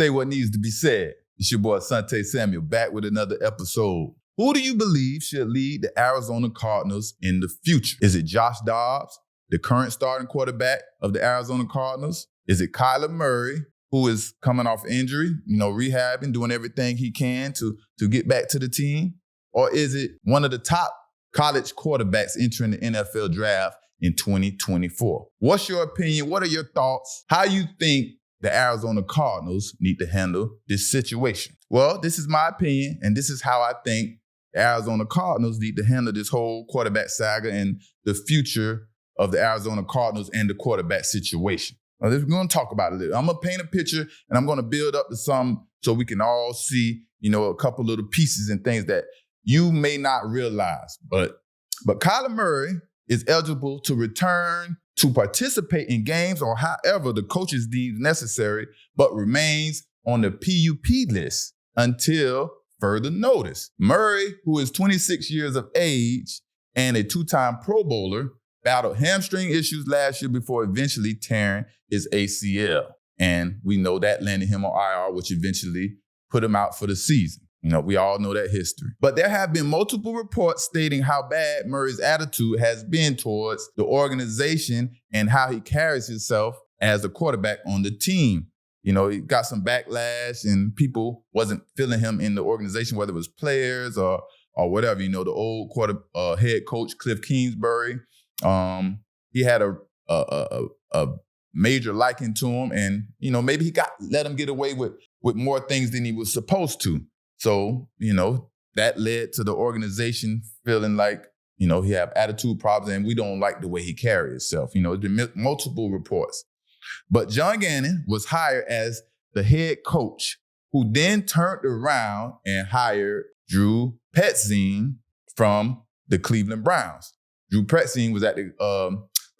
Say what needs to be said. It's your boy, Sante Samuel, back with another episode. Who do you believe should lead the Arizona Cardinals in the future? Is it Josh Dobbs, the current starting quarterback of the Arizona Cardinals? Is it Kyler Murray, who is coming off injury, rehabbing, doing everything he can to get back to the team? Or is it one of the top college quarterbacks entering the NFL draft in 2024? What's your opinion? What are your thoughts? How you think the Arizona Cardinals need to handle this situation? Well, this is my opinion, and this is how I think the Arizona Cardinals need to handle this whole quarterback saga and the future of the Arizona Cardinals and the quarterback situation. Now, we're going to talk about it a little. I'm going to paint a picture, and I'm going to build up to some so we can all see, a couple little pieces and things that you may not realize. But Kyler Murray is eligible to return to participate in games or however the coaches deem necessary, but remains on the PUP list until further notice. Murray, who is 26 years of age and a two-time Pro Bowler, battled hamstring issues last year before eventually tearing his ACL. And we know that landed him on IR, which eventually put him out for the season. We all know that history. But there have been multiple reports stating how bad Murray's attitude has been towards the organization and how he carries himself as a quarterback on the team. He got some backlash and people wasn't feeling him in the organization, whether it was players or whatever. The old head coach, Cliff Kingsbury, he had a major liking to him, and maybe let him get away with more things than he was supposed to. So, that led to the organization feeling like, he have attitude problems and we don't like the way he carries himself. There's been multiple reports. But John Gannon was hired as the head coach, who then turned around and hired Drew Petzing from the Cleveland Browns. Drew Petzing was at the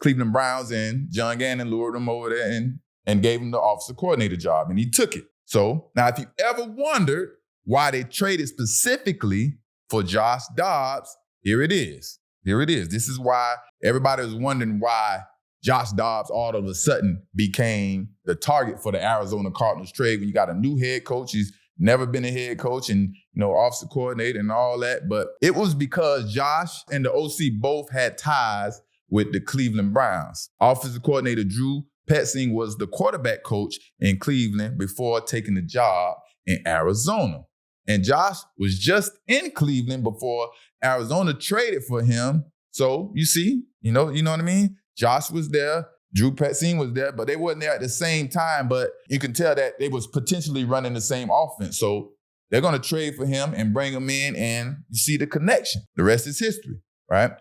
Cleveland Browns, and John Gannon lured him over there and gave him the offensive coordinator job, and he took it. So now if you ever wondered why they traded specifically for Josh Dobbs, here it is. This is why everybody was wondering why Josh Dobbs all of a sudden became the target for the Arizona Cardinals trade when you got a new head coach. He's never been a head coach and, offensive coordinator and all that. But it was because Josh and the OC both had ties with the Cleveland Browns. Offensive coordinator Drew Petzing was the quarterback coach in Cleveland before taking the job in Arizona. And Josh was just in Cleveland before Arizona traded for him. So you see, you know what I mean? Josh was there, Drew Petzing was there, but they weren't there at the same time. But you can tell that they was potentially running the same offense. So they're going to trade for him and bring him in, and you see the connection. The rest is history, right?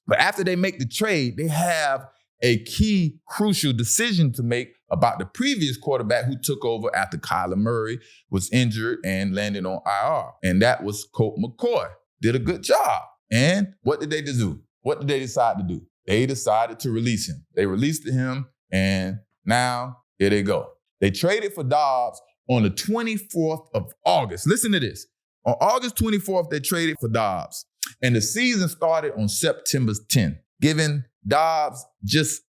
But after they make the trade, they have a key, crucial decision to make about the previous quarterback who took over after Kyler Murray was injured and landed on IR. And that was Colt McCoy. Did a good job. And what did they do? What did they decide to do? They decided to release him. They released him, and now here they go. They traded for Dobbs on the 24th of August. Listen to this. On August 24th, they traded for Dobbs. And the season started on September 10th, giving Dobbs just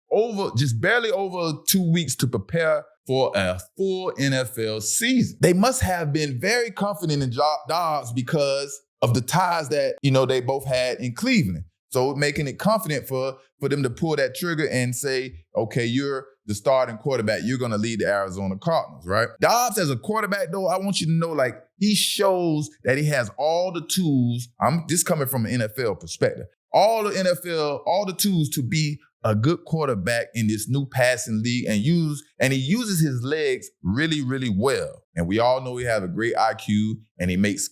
barely over 2 weeks to prepare for a full NFL season. They must have been very confident in Dobbs because of the ties that, they both had in Cleveland. So making it confident for them to pull that trigger and say, okay, you're the starting quarterback. You're going to lead the Arizona Cardinals, right? Dobbs as a quarterback, though, I want you to know, he shows that he has all the tools. I'm just coming from an NFL perspective. All the tools to be a good quarterback in this new passing league and he uses his legs really, really well. And we all know he has a great IQ and he makes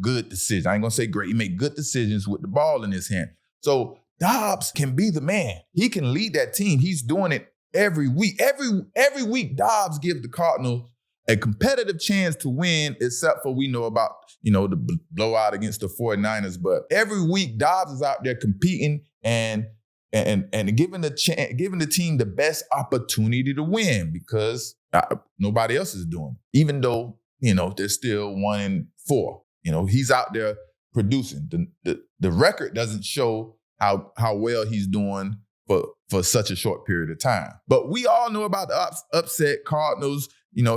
good decisions. I ain't gonna say great. He makes good decisions with the ball in his hand. So Dobbs can be the man. He can lead that team. He's doing it every week. Every week, Dobbs gives the Cardinals a competitive chance to win, except for we know about, the blowout against the 49ers. But every week, Dobbs is out there competing and giving the team the best opportunity to win because nobody else is doing it. Even though, they're still 1-4. He's out there producing. The record doesn't show how well he's doing for such a short period of time. But we all know about the upset Cardinals,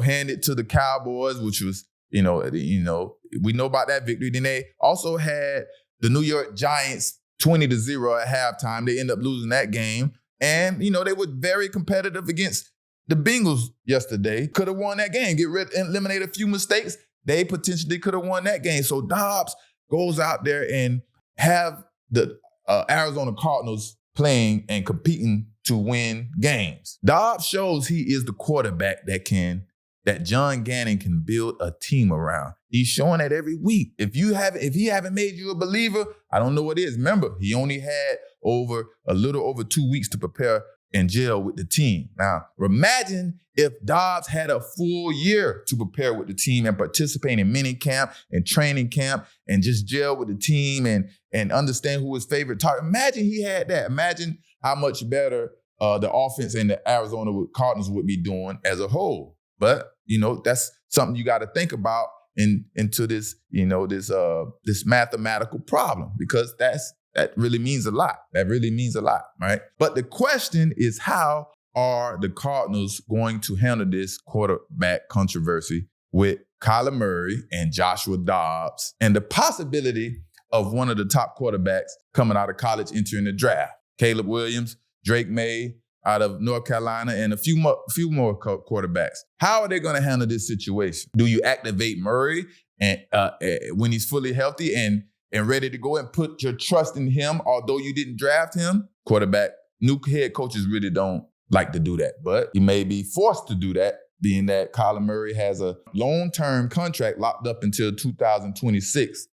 handed to the Cowboys, which was, we know about that victory. Then they also had the New York Giants 20-0 at halftime. They end up losing that game. And, they were very competitive against the Bengals yesterday. Could have won that game, eliminate a few mistakes. They potentially could have won that game. So Dobbs goes out there and have the Arizona Cardinals playing and competing to win games. Dobbs shows he is the quarterback that John Gannon can build a team around. He's showing that every week. If he haven't made you a believer, I don't know what is. Remember, he only had a little over 2 weeks to prepare and gel with the team. Now, imagine if Dobbs had a full year to prepare with the team and participate in mini camp and training camp and just gel with the team and understand who his favorite target. Imagine he had that. Imagine how much better the offense and the Arizona Cardinals would be doing as a whole. But, that's something you got to think about into this, this mathematical problem, because that really means a lot. That really means a lot, right? But the question is, how are the Cardinals going to handle this quarterback controversy with Kyler Murray and Joshua Dobbs and the possibility of one of the top quarterbacks coming out of college entering the draft? Caleb Williams, Drake May out of North Carolina, and a few more quarterbacks. How are they going to handle this situation? Do you activate Murray and when he's fully healthy and ready to go and put your trust in him, although you didn't draft him? New head coaches really don't like to do that, but you may be forced to do that, being that Kyler Murray has a long-term contract locked up until 2026.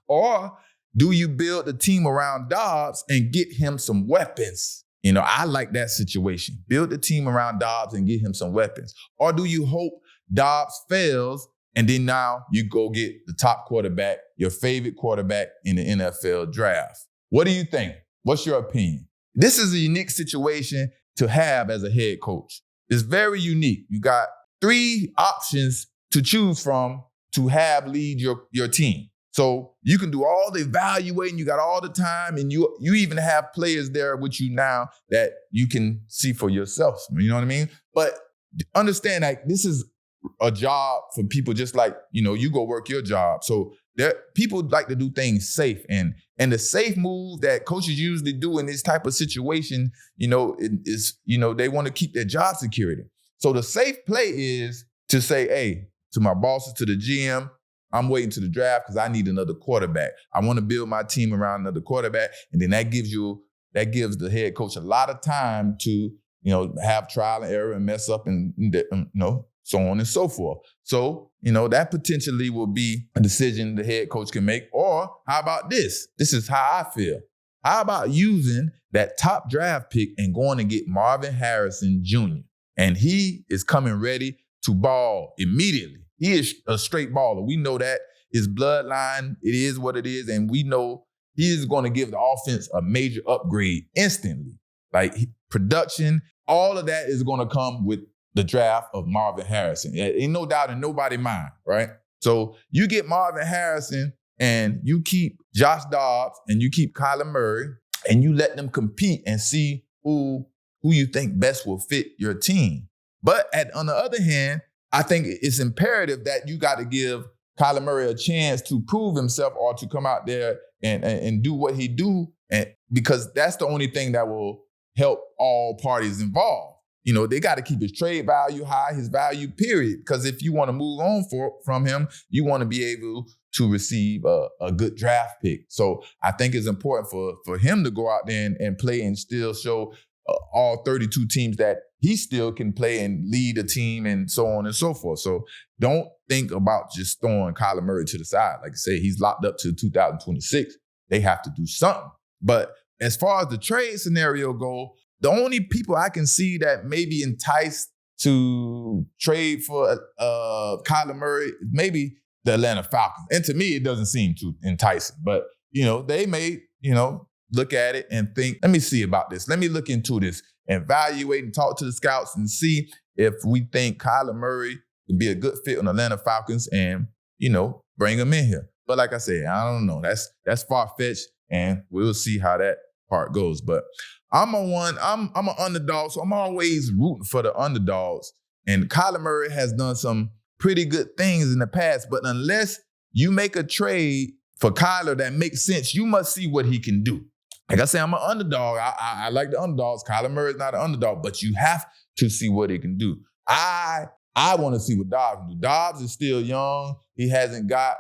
Or do you build a team around Dobbs and get him some weapons? I like that situation. Build a team around Dobbs and get him some weapons. Or do you hope Dobbs fails and then now you go get the top quarterback, your favorite quarterback in the NFL draft? What do you think? What's your opinion? This is a unique situation to have as a head coach. It's very unique. You got 3 options to choose from to have lead your team. So you can do all the evaluating, you got all the time, and you even have players there with you now that you can see for yourself. You know what I mean? But understand that this is a job for people just like, you go work your job. So people like to do things safe. And the safe move that coaches usually do in this type of situation, is they want to keep their job security. So the safe play is to say, hey, to my bosses, to the GM, I'm waiting to the draft because I need another quarterback. I want to build my team around another quarterback. And then that gives the head coach a lot of time to, have trial and error and mess up and so on and so forth. So, that potentially will be a decision the head coach can make. Or how about this? This is how I feel. How about using that top draft pick and going to get Marvin Harrison Jr.? And he is coming ready to ball immediately. He is a straight baller. We know that. His bloodline, it is what it is. And we know he is going to give the offense a major upgrade instantly. Like production, all of that is going to come with the draft of Marvin Harrison. Ain't no doubt in nobody's mind, right? So you get Marvin Harrison and you keep Josh Dobbs and you keep Kyler Murray and you let them compete and see who you think best will fit your team. But on the other hand, I think it's imperative that you got to give Kyler Murray a chance to prove himself or to come out there and do what he do, and because that's the only thing that will help all parties involved. They got to keep his trade value high, his value, period. Because if you want to move on from him, you want to be able to receive a good draft pick. So I think it's important for him to go out there and play and still show all 32 teams that he still can play and lead a team and so on and so forth. So don't think about just throwing Kyler Murray to the side. Like I say, he's locked up to 2026. They have to do something. But as far as the trade scenario go, the only people I can see that may be enticed to trade for Kyler Murray, maybe the Atlanta Falcons. And to me, it doesn't seem too enticing. But, they may, look at it and think, let me see about this. Let me look into this and evaluate and talk to the scouts and see if we think Kyler Murray can be a good fit on the Atlanta Falcons and, bring him in here. But like I said, I don't know. That's far-fetched, and we'll see how that part goes. But I'm an underdog, so I'm always rooting for the underdogs. And Kyler Murray has done some pretty good things in the past, but unless you make a trade for Kyler that makes sense, you must see what he can do. Like I say, I'm an underdog. I like the underdogs. Kyler Murray is not an underdog, but you have to see what he can do. I want to see what Dobbs can do. Dobbs is still young. He hasn't got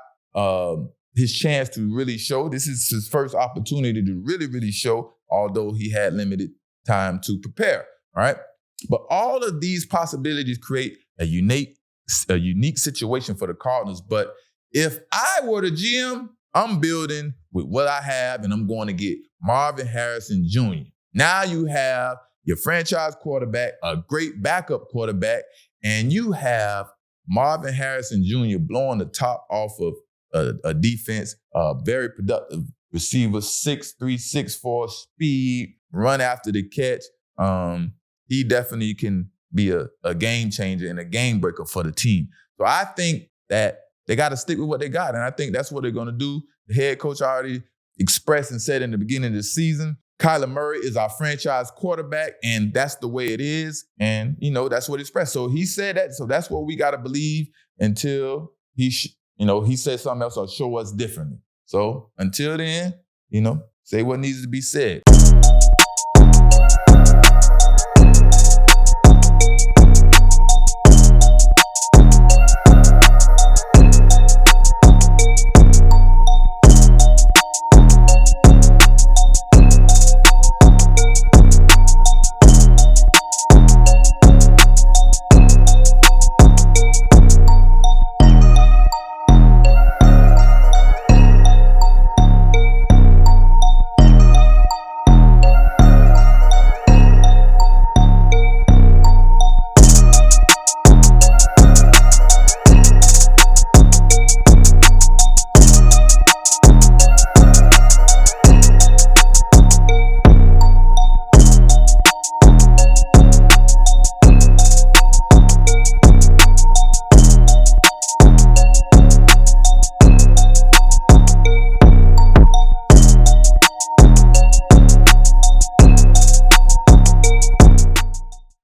his chance to really show. This is his first opportunity to really, really show, although he had limited time to prepare, right? But all of these possibilities create a unique situation for the Cardinals. But if I were the GM, I'm building with what I have, and I'm going to get Marvin Harrison Jr. Now you have your franchise quarterback, a great backup quarterback, and you have Marvin Harrison Jr. blowing the top off of a defense, very productive receiver, 6'3", 6'4", speed, run after the catch. He definitely can be a game changer and a game breaker for the team. So I think that they got to stick with what they got, and I think that's what they're going to do. The head coach already expressed and said in the beginning of the season, Kyler Murray is our franchise quarterback, and that's the way it is. And, that's what he expressed. So he said that. So that's what we got to believe until he says something else or show us differently. So until then, say what needs to be said.